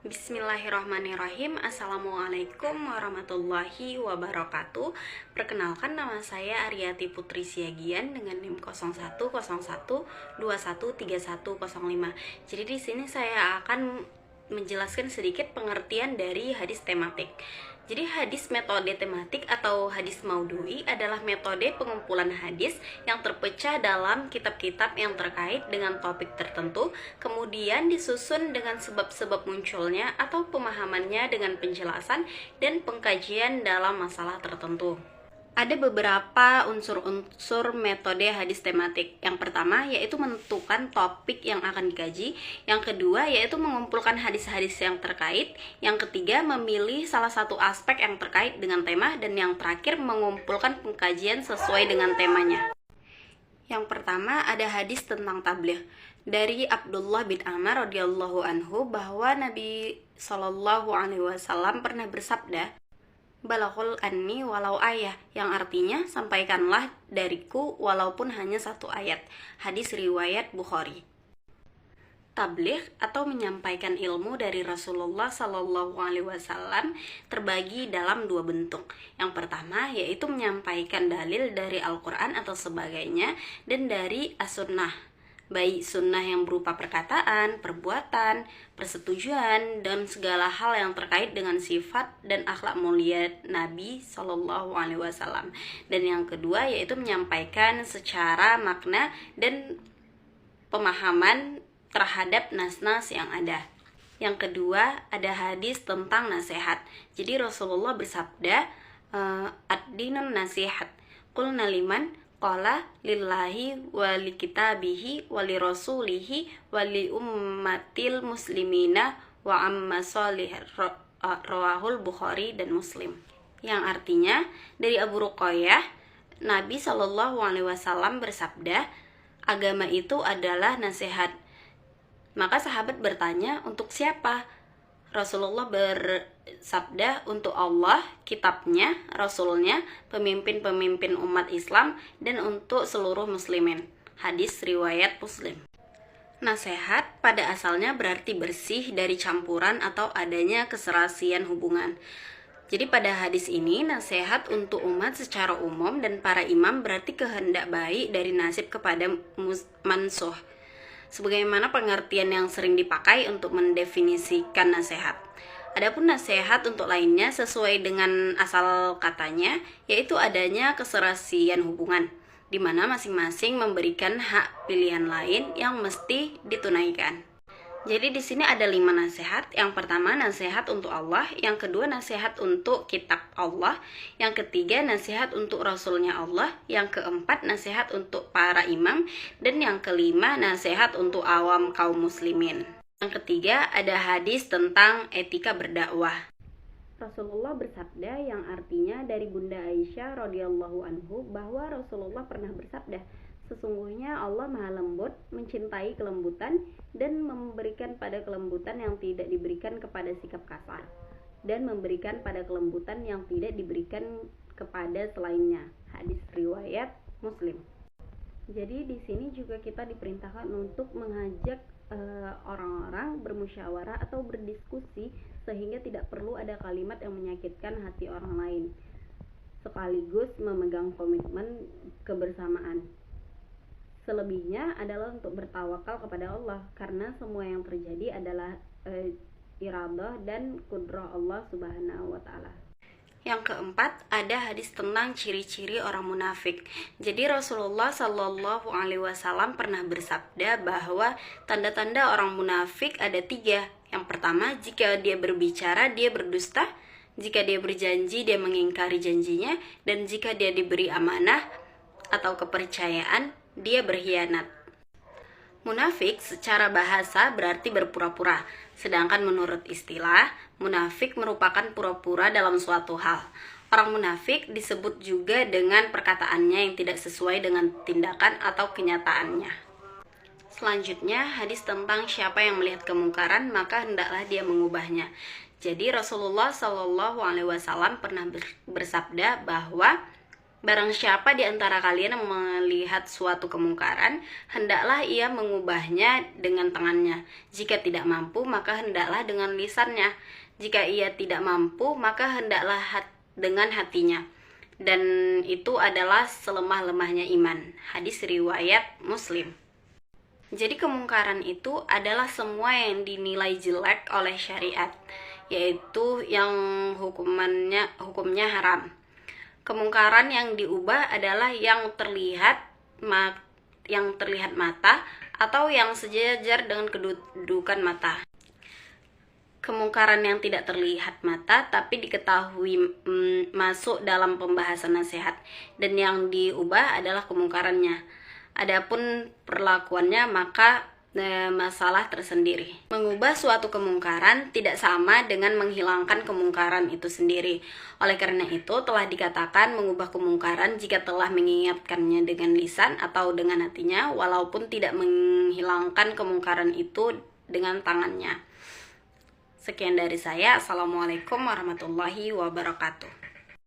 Bismillahirrahmanirrahim. Assalamualaikum warahmatullahi wabarakatuh. Perkenalkan, nama saya Aryati Putri Siagian dengan NIM 0101213105. Jadi di sini saya akan menjelaskan sedikit pengertian dari hadis tematik. Jadi hadis metode tematik atau hadis maudhu'i adalah metode pengumpulan hadis yang terpecah dalam kitab-kitab yang terkait dengan topik tertentu, kemudian disusun dengan sebab-sebab munculnya atau pemahamannya dengan penjelasan dan pengkajian dalam masalah tertentu. Ada beberapa unsur-unsur metode hadis tematik. Yang pertama yaitu menentukan topik yang akan dikaji. Yang kedua yaitu mengumpulkan hadis-hadis yang terkait. Yang ketiga memilih salah satu aspek yang terkait dengan tema. Dan yang terakhir mengumpulkan pengkajian sesuai dengan temanya. Yang pertama ada hadis tentang tabligh. Dari Abdullah bin Amr radhiyallahu anhu bahwa Nabi SAW pernah bersabda, "Balaghul anni walau ayah," yang artinya sampaikanlah dariku walaupun hanya satu ayat. Hadis riwayat Bukhari. Tabligh atau menyampaikan ilmu dari Rasulullah SAW terbagi dalam dua bentuk. Yang pertama yaitu menyampaikan dalil dari Al-Quran atau sebagainya dan dari As-Sunnah, baik sunnah yang berupa perkataan, perbuatan, persetujuan, dan segala hal yang terkait dengan sifat dan akhlak mulia Nabi SAW. Dan yang kedua yaitu menyampaikan secara makna dan pemahaman terhadap nas-nas yang ada. Yang kedua ada hadis tentang nasihat. Jadi Rasulullah bersabda, "Ad-dinun nasihat." Qulna liman? Qala lillahi wali kitabihi wali rasulihi wali ummatil muslimina wa amma solih, rawahul Bukhari dan Muslim. Yang artinya dari Abu Ruqayyah, Nabi SAW bersabda, agama itu adalah nasihat. Maka sahabat bertanya, untuk siapa? Rasulullah bersabda, untuk Allah, kitabnya, rasulnya, pemimpin-pemimpin umat Islam, dan untuk seluruh muslimin. Hadis riwayat Muslim. Nasihat pada asalnya berarti bersih dari campuran atau adanya keserasian hubungan. Jadi pada hadis ini, nasihat untuk umat secara umum dan para imam berarti kehendak baik dari nasib kepada mansuh, sebagaimana pengertian yang sering dipakai untuk mendefinisikan nasihat. Adapun nasihat untuk lainnya sesuai dengan asal katanya, yaitu adanya keserasian hubungan, di mana masing-masing memberikan hak pilihan lain yang mesti ditunaikan. Jadi di sini ada 5 nasihat. Yang pertama nasihat untuk Allah, yang kedua nasihat untuk kitab Allah, yang ketiga nasihat untuk Rasulnya Allah, yang keempat nasihat untuk para imam, dan yang kelima nasihat untuk awam kaum muslimin. Yang ketiga ada hadis tentang etika berdakwah. Rasulullah bersabda yang artinya dari Bunda Aisyah radhiyallahu anhu bahwa Rasulullah pernah bersabda, sesungguhnya Allah Maha Lembut, mencintai kelembutan dan memberikan pada kelembutan yang tidak diberikan kepada sikap kasar, dan memberikan pada kelembutan yang tidak diberikan kepada selainnya. Hadis riwayat Muslim. Jadi di sini juga kita diperintahkan untuk mengajak orang-orang bermusyawarah atau berdiskusi sehingga tidak perlu ada kalimat yang menyakitkan hati orang lain, sekaligus memegang komitmen kebersamaan. Selebihnya adalah untuk bertawakal kepada Allah, karena semua yang terjadi adalah iradah dan kudrah Allah Subhanahu wa Ta'ala. Yang keempat ada hadis tentang ciri-ciri orang munafik. Jadi Rasulullah SAW pernah bersabda bahwa tanda-tanda orang munafik ada 3. Yang pertama, jika dia berbicara dia berdusta, jika dia berjanji dia mengingkari janjinya, dan jika dia diberi amanah atau kepercayaan dia berkhianat. Munafik secara bahasa berarti berpura-pura, sedangkan menurut istilah, munafik merupakan pura-pura dalam suatu hal. Orang munafik disebut juga dengan perkataannya yang tidak sesuai dengan tindakan atau kenyataannya. Selanjutnya, hadis tentang siapa yang melihat kemungkaran maka hendaklah dia mengubahnya. Jadi Rasulullah SAW pernah bersabda bahwa Barang siapa di antara kalian yang melihat suatu kemungkaran, hendaklah ia mengubahnya dengan tangannya. Jika tidak mampu, maka hendaklah dengan lisannya. Jika ia tidak mampu, maka hendaklah dengan hatinya. Dan itu adalah selemah-lemahnya iman. Hadis riwayat Muslim. Jadi kemungkaran itu adalah semua yang dinilai jelek oleh syariat, yaitu yang hukumnya haram. Kemungkaran yang diubah adalah yang terlihat mata atau yang sejajar dengan kedudukan mata. Kemungkaran yang tidak terlihat mata tapi diketahui masuk dalam pembahasan nasihat, dan yang diubah adalah kemungkarannya. Adapun perlakuannya maka masalah tersendiri. Mengubah suatu kemungkaran tidak sama dengan menghilangkan kemungkaran itu sendiri. Oleh karena itu telah dikatakan mengubah kemungkaran jika telah mengingatkannya dengan lisan atau dengan hatinya, walaupun tidak menghilangkan kemungkaran itu dengan tangannya. Sekian dari saya. Assalamualaikum warahmatullahi wabarakatuh.